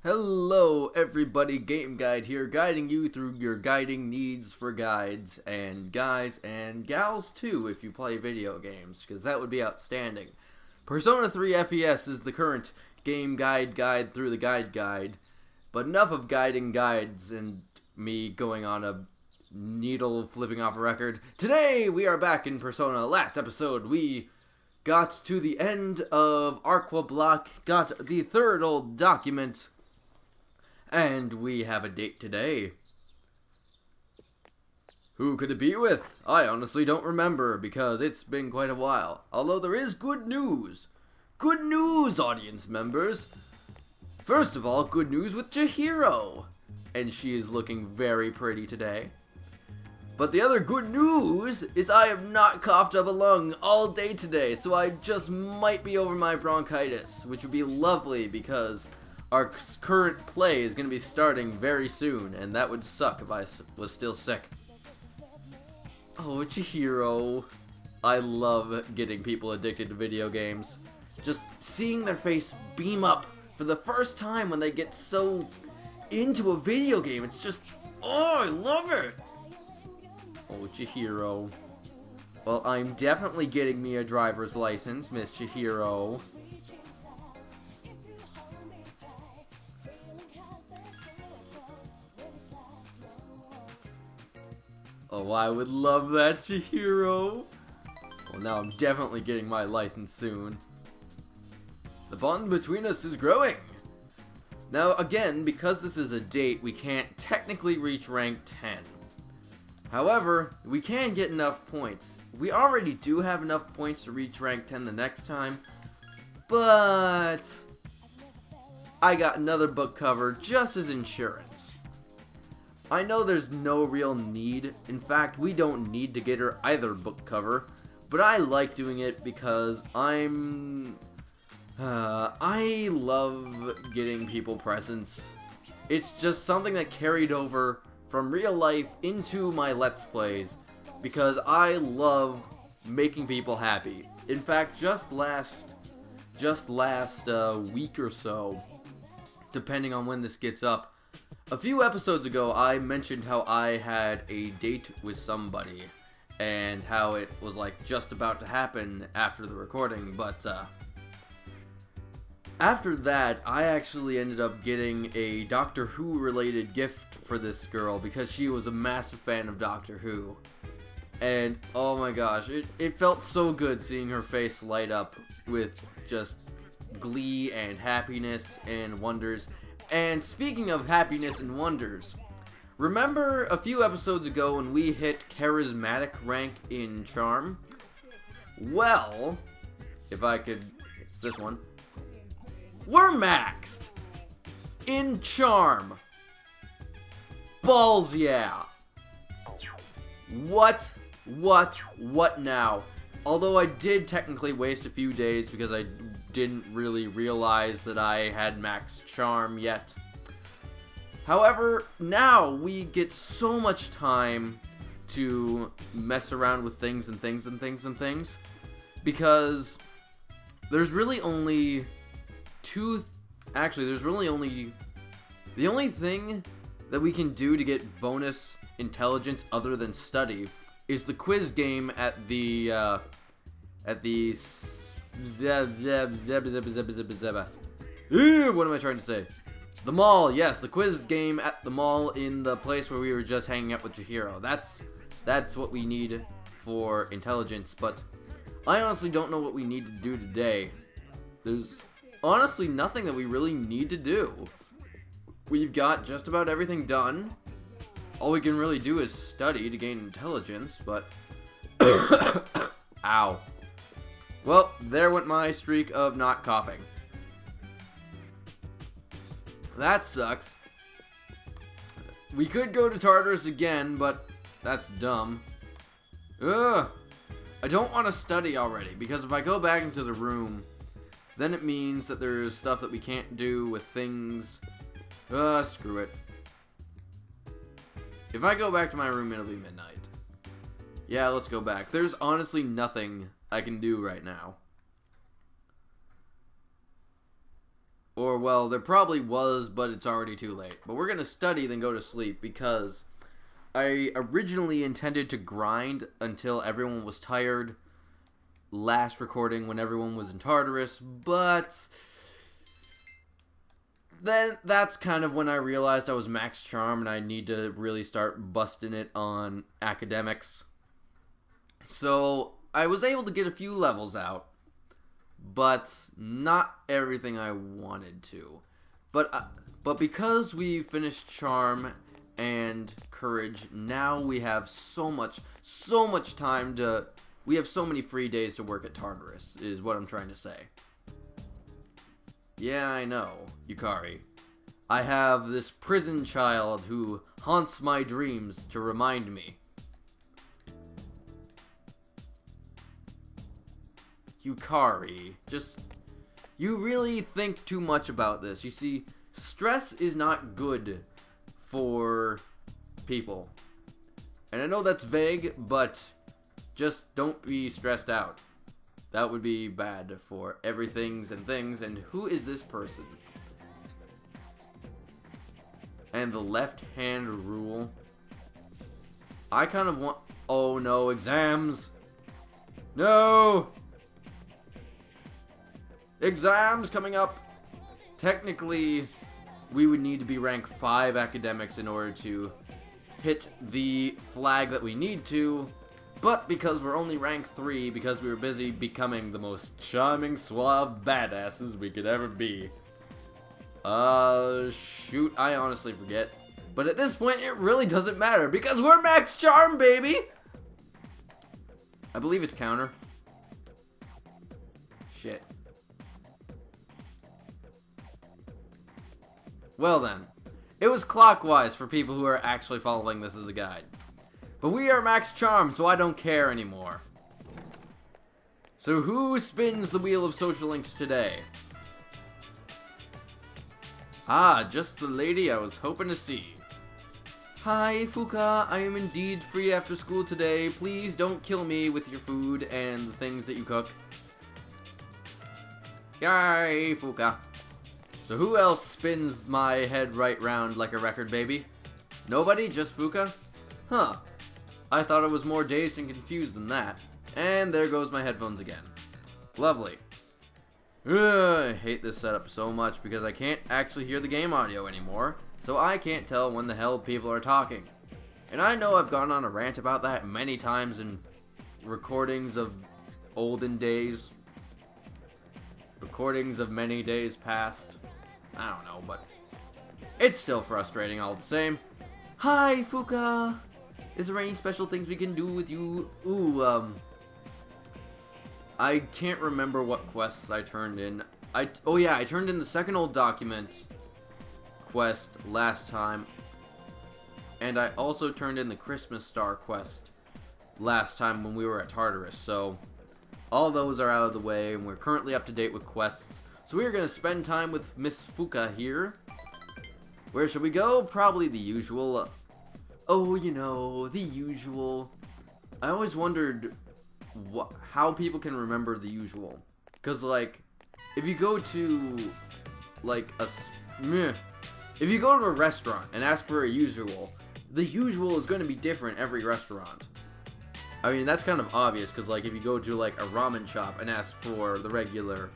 Hello everybody, Game Guide here, guiding you through your guiding needs for guides, and guys and gals too if you play video games, because that would be outstanding. Persona 3 FES is the current game guide through the guide, but enough of guiding guides and me going on a needle flipping off a record. Today we are back in Persona. Last episode we got to the end of Aqua Block, got the third old document, and we have a date today. Who could it be with? I honestly don't remember, because it's been quite a while. Although there is good news. Good news, audience members. First of all, good news with Chihiro. And she is looking very pretty today. But the other good news is I have not coughed up a lung all day today, so I just might be over my bronchitis, which would be lovely because our current play is going to be starting very soon, and that would suck if I was still sick. Oh, Chihiro. I love getting people addicted to video games. Just seeing their face beam up for the first time when they get so into a video game. It's just, oh, I love it. Oh, Chihiro. Well, I'm definitely getting me a driver's license, Miss Chihiro. Oh, I would love that, Chihiro. Well, now I'm definitely getting my license soon. The bond between us is growing. Now, again, because this is a date, we can't technically reach rank 10. However, we can get enough points. We already do have enough points to reach rank 10 the next time, but I got another book cover just as insurance. I know there's no real need. In fact, we don't need to get her either book cover, but I like doing it because I love getting people presents. It's just something that carried over from real life into my Let's Plays because I love making people happy. In fact, just last week or so, depending on when this gets up, a few episodes ago I mentioned how I had a date with somebody and how it was like just about to happen after the recording, but after that, I actually ended up getting a Doctor Who related gift for this girl because she was a massive fan of Doctor Who. And oh my gosh, it felt so good seeing her face light up with just glee and happiness and wonders. And speaking of happiness and wonders, remember a few episodes ago when we hit charismatic rank in Charm? Well, if I could, it's this one. We're maxed in Charm. Balls yeah. What now? Although I did technically waste a few days because I didn't really realize that I had max Charm yet. However, now we get so much time to mess around with things because there's really only the only thing that we can do to get bonus intelligence other than study is the quiz game at the what am I trying to say? The mall, yes, the quiz game at the mall in the place where we were just hanging out with Chihiro. That's what we need for intelligence, but I honestly don't know what we need to do today. There's honestly nothing that we really need to do. We've got just about everything done. All we can really do is study to gain intelligence, but ow. Well, there went my streak of not coughing. That sucks. We could go to Tartarus again, but that's dumb. Ugh. I don't want to study already, because if I go back into the room, then it means that there's stuff that we can't do with things. Screw it. If I go back to my room, it'll be midnight. Yeah, let's go back. There's honestly nothing I can do right now. Or, well, there probably was, but it's already too late. But we're gonna study, then go to sleep, because I originally intended to grind until everyone was tired. Last recording when everyone was in Tartarus, but then that's kind of when I realized I was max charm and I need to really start busting it on academics. So I was able to get a few levels out, but not everything I wanted to. But because we finished charm and courage, now we have so much time to. We have so many free days to work at Tartarus, is what I'm trying to say. Yeah, I know, Yukari. I have this prison child who haunts my dreams to remind me. Yukari, you really think too much about this. You see, stress is not good for people. And I know that's vague, but just don't be stressed out. That would be bad for everything's and things. And who is this person? And the left-hand rule. I kind of want... Oh no, exams! No! Exams coming up! Technically, we would need to be rank 5 academics in order to hit the flag that we need to. But because we're only rank 3, because we were busy becoming the most charming, suave badasses we could ever be. Shoot, I honestly forget. But at this point, it really doesn't matter, because we're max charm, baby! I believe it's counter. Shit. Well then, it was clockwise for people who are actually following this as a guide. But we are max charm, so I don't care anymore. So who spins the wheel of social links today? Ah, just the lady I was hoping to see. Hi, Fuka. I am indeed free after school today. Please don't kill me with your food and the things that you cook. Yay, Fuka. So who else spins my head right round like a record, baby? Nobody? Just Fuka? Huh. I thought I was more dazed and confused than that. And there goes my headphones again. Lovely. I hate this setup so much because I can't actually hear the game audio anymore, so I can't tell when the hell people are talking. And I know I've gone on a rant about that many times in recordings of olden days. Recordings of many days past. I don't know, but it's still frustrating all the same. Hi, Fuka! Is there any special things we can do with you? I can't remember what quests I turned in. Oh yeah, I turned in the second old document quest last time. And I also turned in the Christmas Star quest last time when we were at Tartarus. So, all those are out of the way, and we're currently up to date with quests. So we are going to spend time with Miss Fuka here. Where should we go? Probably the usual... Oh, you know, the usual. I always wondered how people can remember the usual. Because, like, if you go to, like, if you go to a restaurant and ask for a usual, the usual is going to be different every restaurant. I mean, that's kind of obvious, because, like, if you go to, like, a ramen shop and ask for the regular,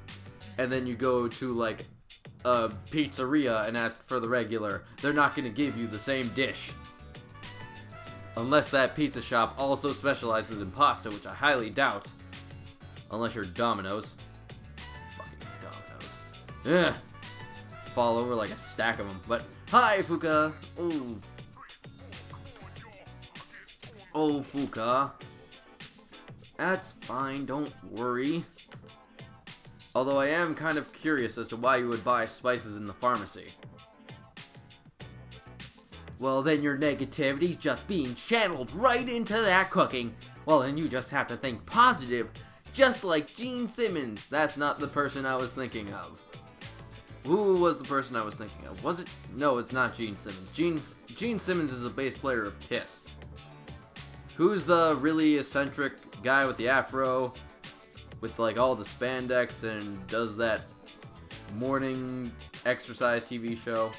and then you go to, like, a pizzeria and ask for the regular, they're not going to give you the same dish. Unless that pizza shop also specializes in pasta, which I highly doubt. Unless you're Domino's. Fucking Domino's. Ugh. Fall over like a stack of them. But, hi, Fuka. Oh. Oh, Fuka. That's fine, don't worry. Although I am kind of curious as to why you would buy spices in the pharmacy. Well, then your negativity's just being channeled right into that cooking. Well, then you just have to think positive, just like Gene Simmons. That's not the person I was thinking of. Who was the person I was thinking of? Was it? No, it's not Gene Simmons. Gene Simmons is a bass player of Kiss. Who's the really eccentric guy with the afro, with like all the spandex and does that morning exercise TV show.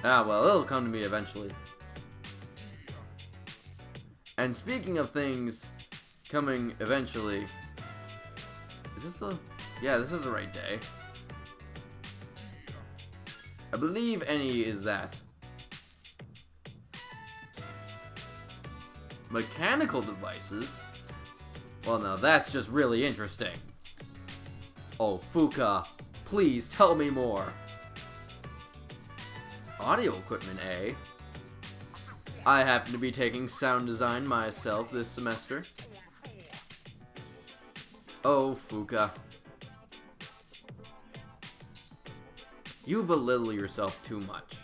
Ah, well, it'll come to me eventually. And speaking of things coming eventually, is this the... Yeah, this is the right day. I believe any is that. Mechanical devices? Well, now that's just really interesting. Oh, Fuka, please tell me more. Audio equipment, eh? I happen to be taking sound design myself this semester. Oh, Fuka. You belittle yourself too much.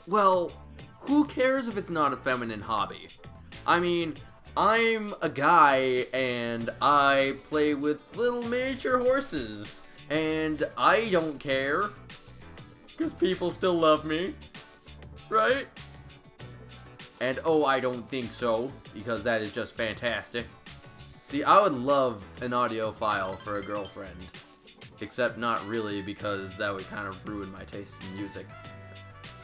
Well, who cares if it's not a feminine hobby? I mean, I'm a guy and I play with little miniature horses, and I don't care, because people still love me, right? And oh, I don't think so, because that is just fantastic. See, I would love an audio file for a girlfriend, except not really, because that would kind of ruin my taste in music.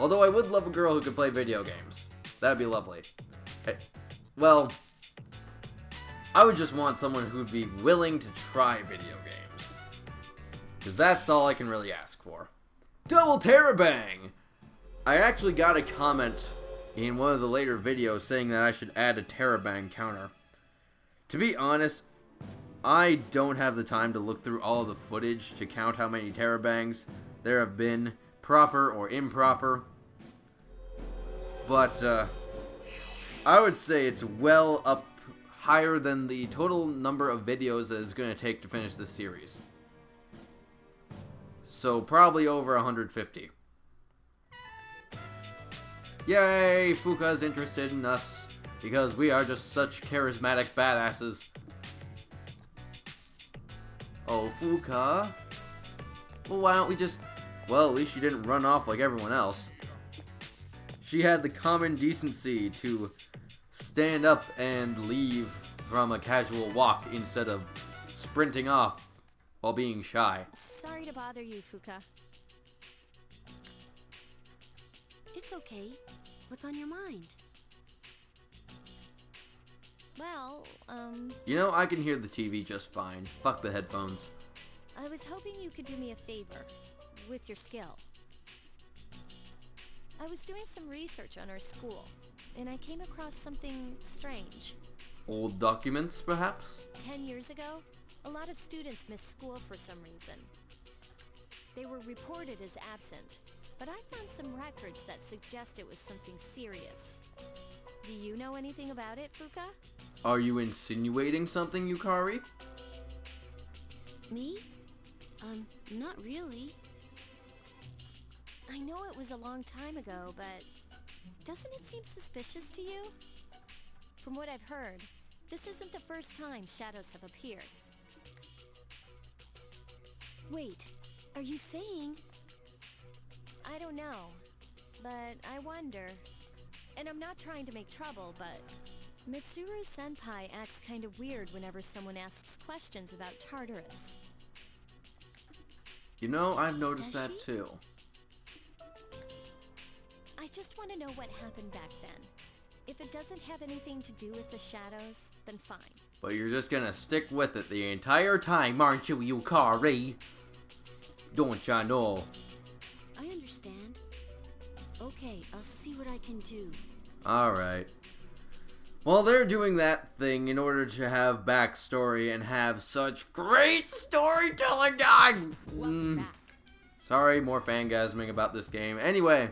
Although I would love a girl who could play video games. That'd be lovely. Well, I would just want someone who'd be willing to try video games, because that's all I can really ask for. Double Terabang! I actually got a comment in one of the later videos saying that I should add a Terabang counter. To be honest, I don't have the time to look through all of the footage to count how many Terabangs there have been, proper or improper. But, I would say it's well up higher than the total number of videos that it's going to take to finish this series. So, probably over 150. Yay! Fuka's interested in us, because we are just such charismatic badasses. Oh, Fuka. Well, why don't we just... Well, at least she didn't run off like everyone else. She had the common decency to stand up and leave from a casual walk instead of sprinting off while being shy. Sorry to bother you, Fuka. It's okay. What's on your mind? Well, You know, I can hear the TV just fine. Fuck the headphones. I was hoping you could do me a favor with your skill. I was doing some research on our school, and I came across something strange. Old documents, perhaps? 10 years ago, a lot of students missed school for some reason. They were reported as absent, but I found some records that suggest it was something serious. Do you know anything about it, Fuka? Are you insinuating something, Yukari? Me? Not really. I know it was a long time ago, but doesn't it seem suspicious to you? From what I've heard, this isn't the first time shadows have appeared. Wait, are you saying... I don't know, but I wonder. And I'm not trying to make trouble, but Mitsuru-senpai acts kind of weird whenever someone asks questions about Tartarus. You know, I've noticed Does that she? too. I just want to know what happened back then. If it doesn't have anything to do with the shadows, then fine. But you're just gonna stick with it the entire time, aren't you, Yukari? Don't ya know? I understand. Okay, I'll see what I can do. Alright. Well, they're doing that thing in order to have backstory and have such great storytelling. Welcome back. Sorry, more fangasming about this game. Anyway,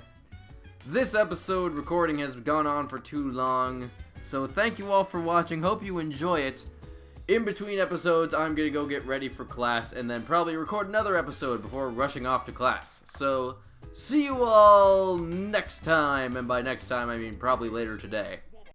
this episode recording has gone on for too long, so thank you all for watching. Hope you enjoy it. In between episodes, I'm gonna go get ready for class and then probably record another episode before rushing off to class. So, see you all next time, and by next time I mean probably later today.